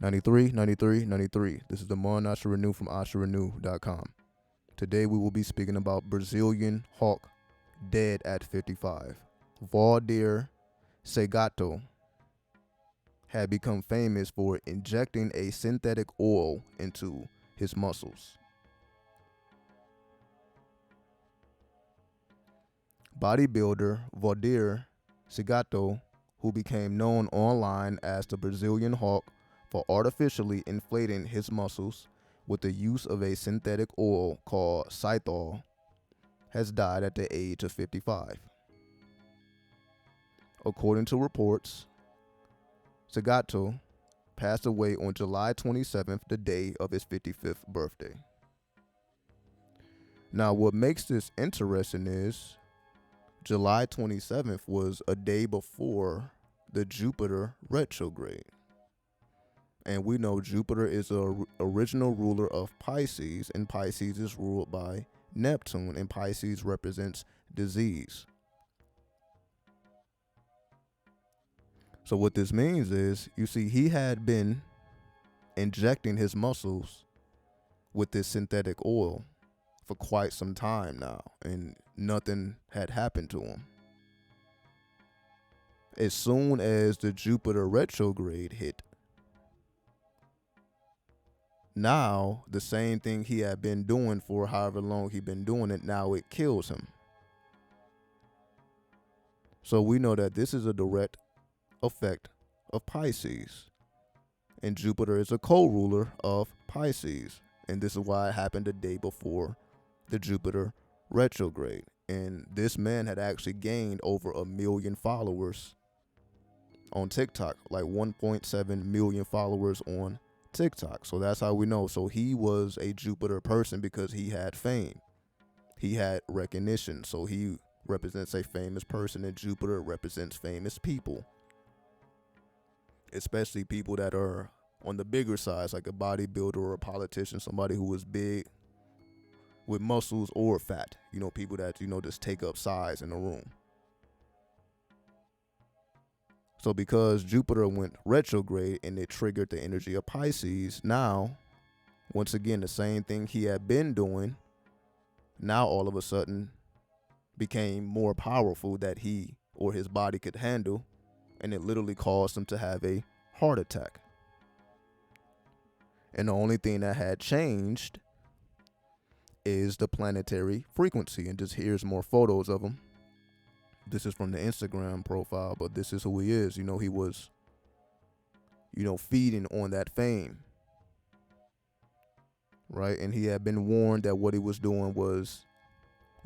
93, 93, 93. This is the Mon Asha Renew from AshaRenew.com. Today we will be speaking about Brazilian hawk dead at 55. Valdir Segato had become famous for injecting a synthetic oil into his muscles. Bodybuilder Valdir Segato, who became known online as the Brazilian Hawk for artificially inflating his muscles with the use of a synthetic oil called sithol, has died at the age of 55. According to reports, Segato passed away on July 27th, the day of his 55th birthday. Now, what makes this interesting is July 27th was a day before the Jupiter retrograde. And we know Jupiter is the original ruler of Pisces, and Pisces is ruled by Neptune, and Pisces represents disease. So what this means is, you see, he had been injecting his muscles with this synthetic oil for quite some time now, and nothing had happened to him. As soon as the Jupiter retrograde hit, now the same thing he had been doing for however long he'd been doing it, now it kills him. So we know that this is a direct effect of Pisces, and Jupiter is a co-ruler of Pisces, and this is why it happened the day before the Jupiter retrograde. And this man had actually gained over 1 million followers on TikTok, like 1.7 million followers on TikTok. So that's how we know. So he was a Jupiter person because he had fame, he had recognition. So he represents a famous person, and Jupiter represents famous people, especially people that are on the bigger size, like a bodybuilder or a politician, somebody who is big with muscles or fat, people that, just take up size in a room. So because Jupiter went retrograde and it triggered the energy of Pisces, now, once again, the same thing he had been doing, now all of a sudden became more powerful that he or his body could handle, and it literally caused him to have a heart attack. And the only thing that had changed is the planetary frequency. And just here's more photos of him. This is from the Instagram profile, but this is who he is. He was, feeding on that fame, right? And he had been warned that what he was doing was,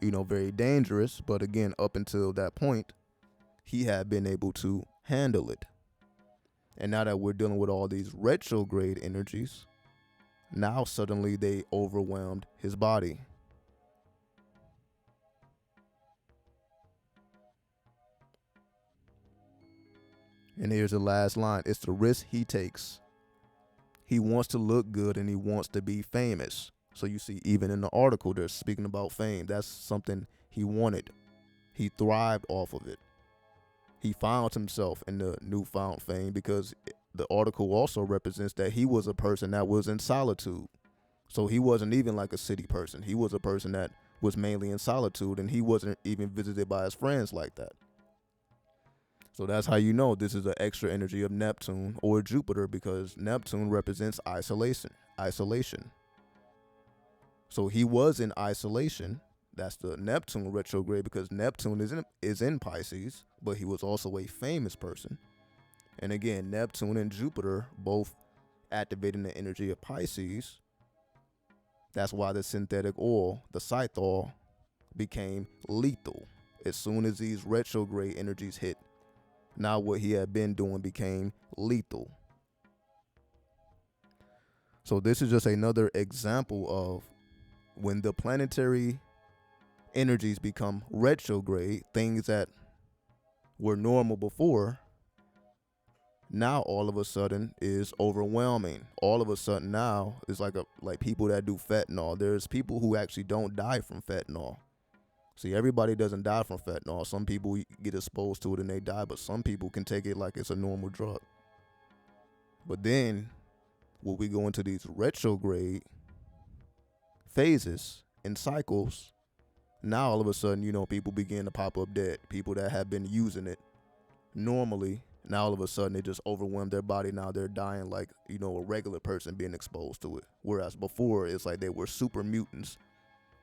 very dangerous. But again, up until that point, he had been able to handle it. And now that we're dealing with all these retrograde energies, now suddenly they overwhelmed his body. And here's the last line. It's the risk he takes. He wants to look good and he wants to be famous. So you see, even in the article, they're speaking about fame. That's something he wanted. He thrived off of it. He found himself in the newfound fame because the article also represents that he was a person that was in solitude. So he wasn't even like a city person. He was a person that was mainly in solitude, and he wasn't even visited by his friends like that. So that's how you know this is the extra energy of Neptune or Jupiter, because Neptune represents isolation. So he was in isolation. That's the Neptune retrograde, because Neptune is in Pisces, but he was also a famous person. And again, Neptune and Jupiter both activating the energy of Pisces. That's why the synthetic oil, the sithol, became lethal. As soon as these retrograde energies hit, now what he had been doing became lethal. So this is just another example of when the planetary energies become retrograde, things that were normal before, now all of a sudden is overwhelming. All of a sudden now is like people that do fentanyl. There's people who actually don't die from fentanyl. See, everybody doesn't die from fentanyl. Some people get exposed to it and they die, but some people can take it like it's a normal drug. But then when we go into these retrograde phases and cycles, now all of a sudden, people begin to pop up dead. People that have been using it normally, now all of a sudden they just overwhelm their body. Now they're dying like, a regular person being exposed to it. Whereas before, it's like they were super mutants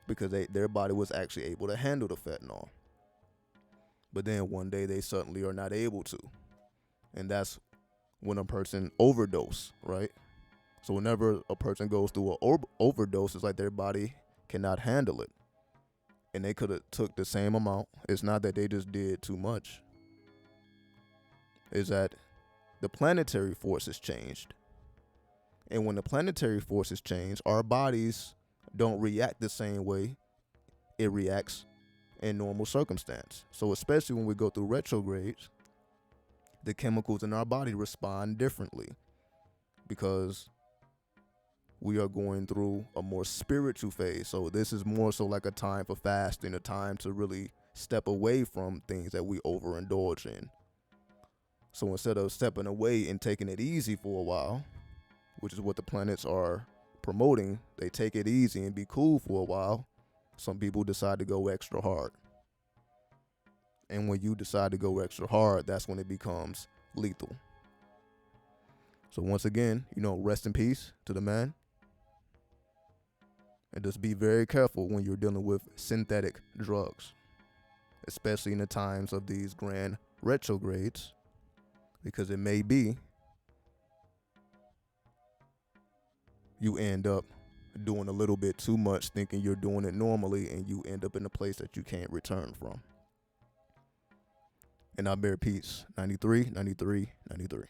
because their body was actually able to handle the fentanyl. But then one day they suddenly are not able to. And that's when a person overdose, right? So whenever a person goes through an overdose, it's like their body cannot handle it. And they could have took the same amount. It's not that they just did too much. Is that the planetary forces changed. And when the planetary forces change, our bodies don't react the same way it reacts in normal circumstance. So especially when we go through retrogrades, the chemicals in our body respond differently because we are going through a more spiritual phase. So this is more so like a time for fasting, a time to really step away from things that we overindulge in. So instead of stepping away and taking it easy for a while, which is what the planets are promoting, they take it easy and be cool for a while. Some people decide to go extra hard. And when you decide to go extra hard, that's when it becomes lethal. So once again, rest in peace to the man. And just be very careful when you're dealing with synthetic drugs, especially in the times of these grand retrogrades, because it may be you end up doing a little bit too much, thinking you're doing it normally, and you end up in a place that you can't return from. And I bear peace. 93, 93, 93.